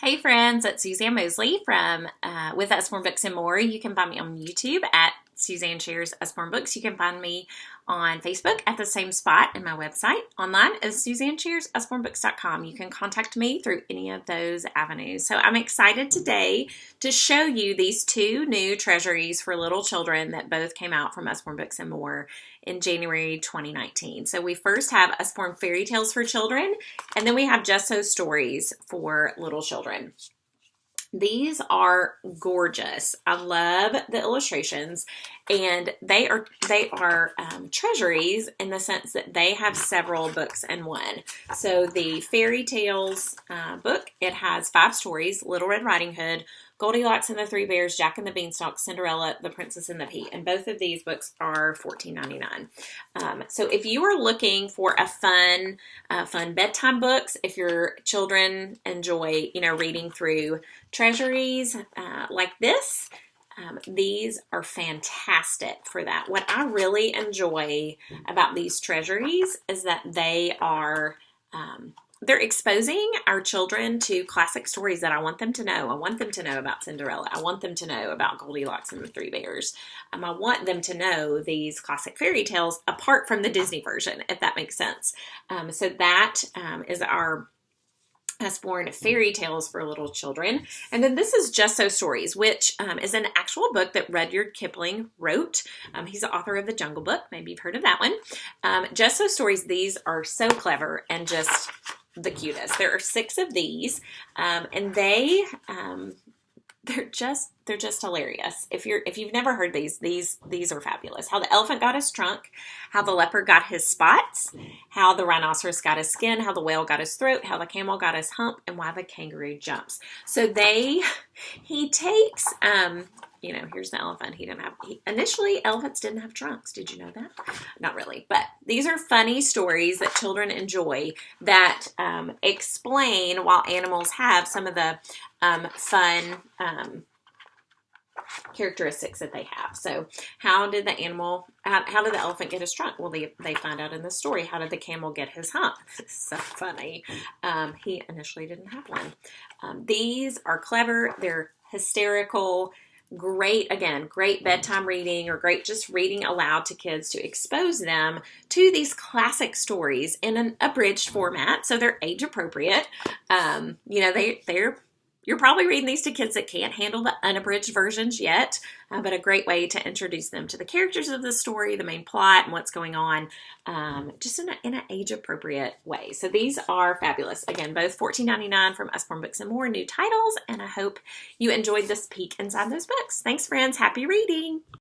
Hey friends, it's Suzanne Mosley from with Usborne Books More. You can find me on YouTube at Suzanne Shares Usborne Books. You can find me on Facebook at the same spot, and my website online is SuzanneSharesUsborneBooks.com. You can contact me through any of those avenues. So I'm excited today to show you these two new treasuries for little children that both came out from Usborne Books and More in January 2019. So we first have Usborne Fairy Tales for Children, and then we have Just So Stories for little children. These are gorgeous. I love the illustrations, and they are treasuries in the sense that they have several books in one. So the Fairy Tales book, it has 5 stories: Little Red Riding Hood, Goldilocks and the Three Bears, Jack and the Beanstalk, Cinderella, The Princess and the Pea. And both of these books are $14.99. So if you are looking for a fun bedtime books, if your children enjoy, reading through treasuries like this, these are fantastic for that. What I really enjoy about these treasuries is that they are they're exposing our children to classic stories that I want them to know. I want them to know about Cinderella. I want them to know about Goldilocks and the Three Bears. I want them to know these classic fairy tales apart from the Disney version, if that makes sense. So that is our Usborne Fairy Tales for Little Children. And then this is Just So Stories, which is an actual book that Rudyard Kipling wrote. He's the author of The Jungle Book. Maybe you've heard of that one. Just So Stories, these are so clever and just the cutest. There are 6 of these, and they're just hilarious. If you've never heard these are fabulous. How the elephant got his trunk, how the leopard got his spots, how the rhinoceros got his skin, how the whale got his throat, how the camel got his hump, and why the kangaroo jumps. So he takes here's the elephant. Initially elephants didn't have trunks. Did you know that? Not really, but these are funny stories that children enjoy that explain why animals have some of the fun characteristics that they have. So how did the elephant get his trunk? Well, they find out in the story. How did the camel get his hump? It's so funny. He initially didn't have one. These are clever. They're hysterical. Great bedtime reading, or great just reading aloud to kids to expose them to these classic stories in an abridged format. So they're age appropriate. You're probably reading these to kids that can't handle the unabridged versions yet, but a great way to introduce them to the characters of the story, the main plot, and what's going on, just in an age-appropriate way. So these are fabulous. Again, both $14.99 from Usborne Books and More, new titles, and I hope you enjoyed this peek inside those books. Thanks, friends. Happy reading!